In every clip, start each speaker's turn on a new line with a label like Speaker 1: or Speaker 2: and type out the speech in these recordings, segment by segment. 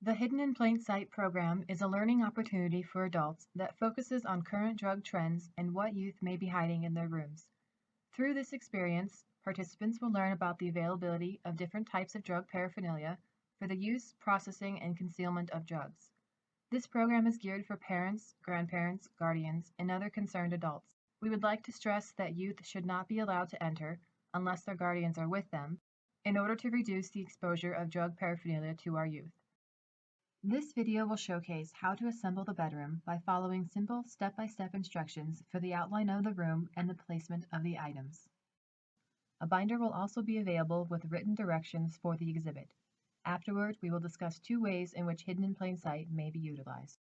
Speaker 1: The Hidden in Plain Sight program is a learning opportunity for adults that focuses on current drug trends and what youth may be hiding in their rooms. Through this experience, participants will learn about the availability of different types of drug paraphernalia for the use, processing, and concealment of drugs. This program is geared for parents, grandparents, guardians, and other concerned adults. We would like to stress that youth should not be allowed to enter, unless their guardians are with them, in order to reduce the exposure of drug paraphernalia to our youth. This video will showcase how to assemble the bedroom by following simple step-by-step instructions for the outline of the room and the placement of the items. A binder will also be available with written directions for the exhibit. Afterward, we will discuss 2 ways in which Hidden in Plain Sight may be utilized.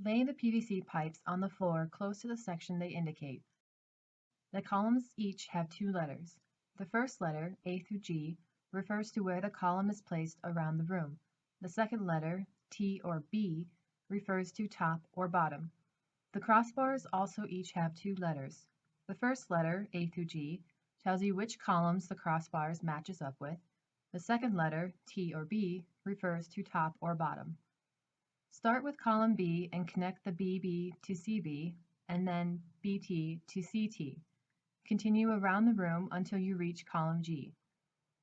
Speaker 1: Lay the PVC pipes on the floor close to the section they indicate. The columns each have 2 letters. The first letter, A through G, refers to where the column is placed around the room. The second letter, T or B, refers to top or bottom. The crossbars also each have 2 letters. The first letter, A through G, tells you which columns the crossbars matches up with. The second letter, T or B, refers to top or bottom. Start with column B and connect the BB to CB, and then BT to CT. Continue around the room until you reach column G.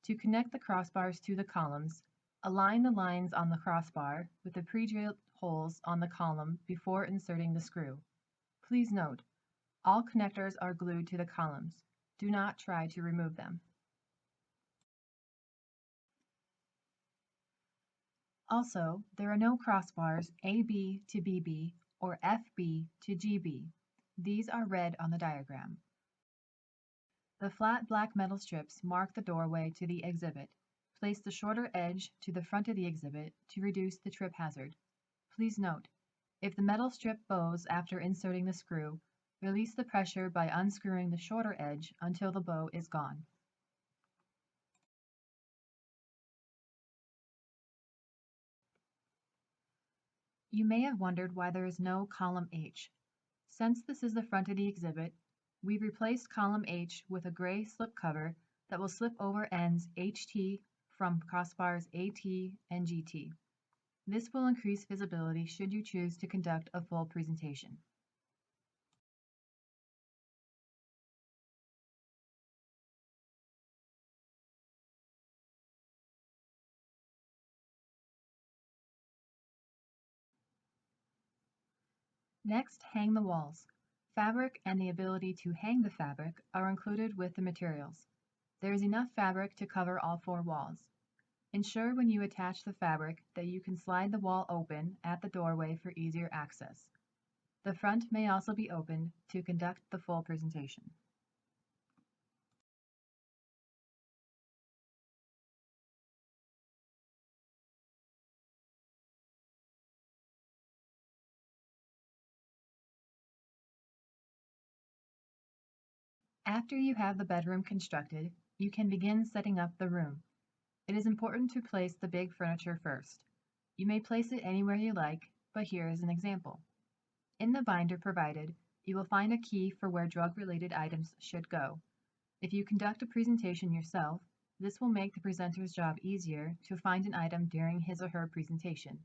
Speaker 1: To connect the crossbars to the columns, align the lines on the crossbar with the pre-drilled holes on the column before inserting the screw. Please note, all connectors are glued to the columns. Do not try to remove them. Also, there are no crossbars AB to BB or FB to GB. These are red on the diagram. The flat black metal strips mark the doorway to the exhibit. Place the shorter edge to the front of the exhibit to reduce the trip hazard. Please note, if the metal strip bows after inserting the screw, release the pressure by unscrewing the shorter edge until the bow is gone. You may have wondered why there is no column H. Since this is the front of the exhibit, we've replaced column H with a gray slip cover that will slip over ends HT from crossbars AT and GT. This will increase visibility should you choose to conduct a full presentation. Next, hang the walls. Fabric and the ability to hang the fabric are included with the materials. There is enough fabric to cover all 4 walls. Ensure when you attach the fabric that you can slide the wall open at the doorway for easier access. The front may also be opened to conduct the full presentation. After you have the bedroom constructed, you can begin setting up the room. It is important to place the big furniture first. You may place it anywhere you like, but here is an example. In the binder provided, you will find a key for where drug-related items should go. If you conduct a presentation yourself, this will make the presenter's job easier to find an item during his or her presentation.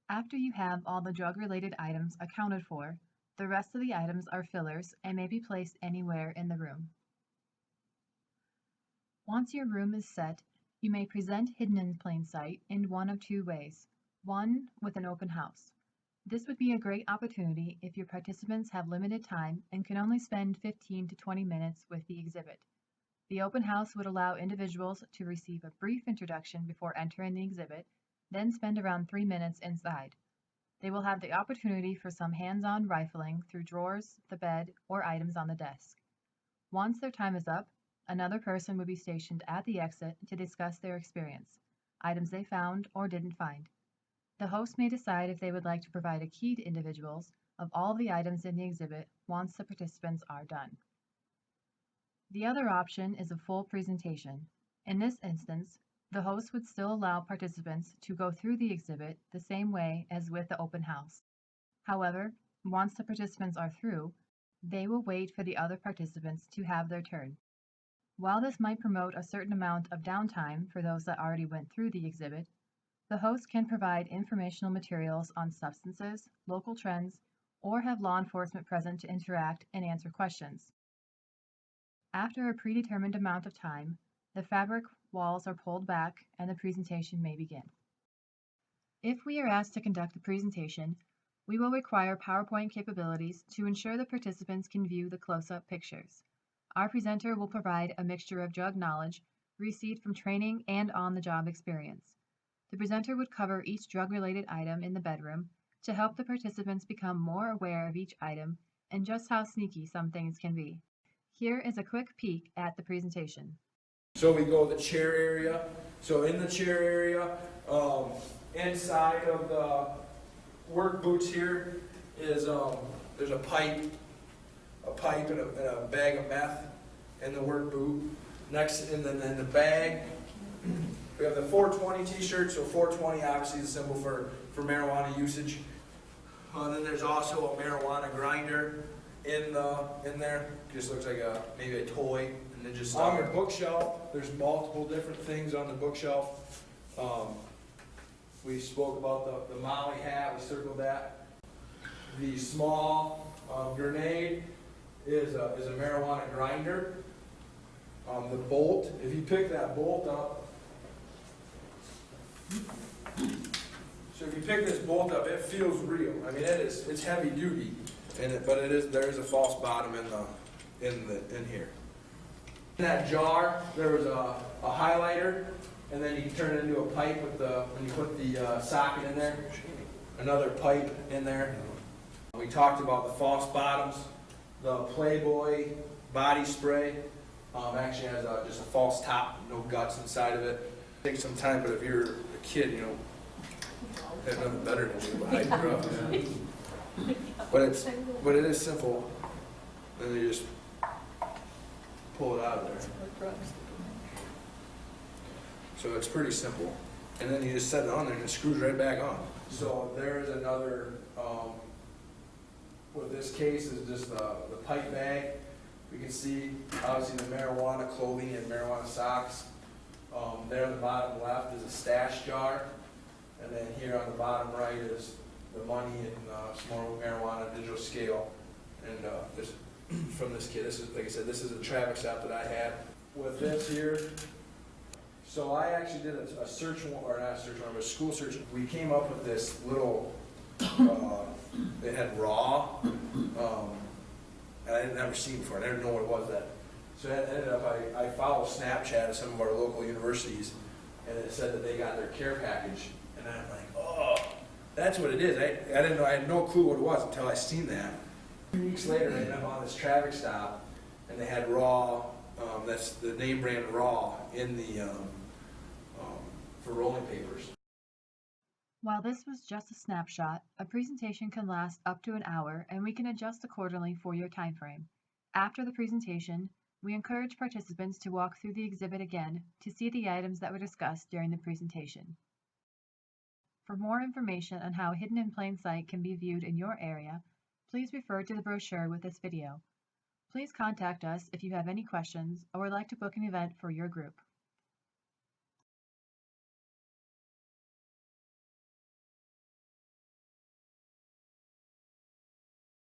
Speaker 1: After you have all the drug-related items accounted for, the rest of the items are fillers and may be placed anywhere in the room. Once your room is set, you may present Hidden in Plain Sight in one of 2 ways. 1, with an open house. This would be a great opportunity if your participants have limited time and can only spend 15 to 20 minutes with the exhibit. The open house would allow individuals to receive a brief introduction before entering the exhibit, then spend around 3 minutes inside. They will have the opportunity for some hands-on rifling through drawers, the bed, or items on the desk. Once their time is up, another person will be stationed at the exit to discuss their experience, items they found or didn't find. The host may decide if they would like to provide a key to individuals of all the items in the exhibit once the participants are done. The other option is a full presentation. In this instance, the host would still allow participants to go through the exhibit the same way as with the open house. However, once the participants are through, they will wait for the other participants to have their turn. While this might promote a certain amount of downtime for those that already went through the exhibit, the host can provide informational materials on substances, local trends, or have law enforcement present to interact and answer questions. After a predetermined amount of time, the fabric walls are pulled back and the presentation may begin. If we are asked to conduct the presentation, we will require PowerPoint capabilities to ensure the participants can view the close-up pictures. Our presenter will provide a mixture of drug knowledge received from training and on-the-job experience. The presenter would cover each drug-related item in the bedroom to help the participants become more aware of each item and just how sneaky some things can be. Here is a quick peek at the presentation.
Speaker 2: So we go to the chair area. So in the chair area, inside of the work boots here is there's a pipe and a bag of meth in the work boot. Next, and then in the bag, we have the 420 t-shirt. So 420 obviously is a symbol for marijuana usage. And then there's also a marijuana grinder in there. Just looks like maybe a toy. And then just on the bookshelf, there's multiple different things on the bookshelf. We spoke about the Molly hat. We circled that. The small grenade is a marijuana grinder. The bolt, if you pick that bolt up, so if you pick this bolt up, it feels real. I mean, it's heavy duty, but there is a false bottom in here. In that jar, there was a highlighter, and then you can turn it into a pipe when you put the socket in there. Another pipe in there. We talked about the false bottoms. The Playboy body spray actually has just a false top, no guts inside of it. It takes some time, but if you're a kid, have nothing better to do but hide drugs. But it is simple. And you just pull it out of there. So it's pretty simple. And then you just set it on there and it screws right back on. So there's another, with this case is just the pipe bag. We can see obviously the marijuana clothing and marijuana socks. There on the bottom left is a stash jar. And then here on the bottom right is the money and small marijuana digital scale. And this from this kid. This is, like I said, this is a traffic stop that I had with this here. So I actually did a search warrant, or not a search warrant, but a school search. We came up with this little, it had raw, and I had never seen it before. I never know what it was that. So it ended up, I followed Snapchat at some of our local universities, and it said that they got their care package. And I'm like, oh, that's what it is. I didn't know, I had no clue what it was until I seen that. 2 weeks later, I ended up on this traffic stop, and they had raw, that's the name brand raw, in the, for rolling papers.
Speaker 1: While this was just a snapshot, a presentation can last up to an hour and we can adjust accordingly for your time frame. After the presentation, we encourage participants to walk through the exhibit again to see the items that were discussed during the presentation. For more information on how Hidden in Plain Sight can be viewed in your area, please refer to the brochure with this video. Please contact us if you have any questions or would like to book an event for your group.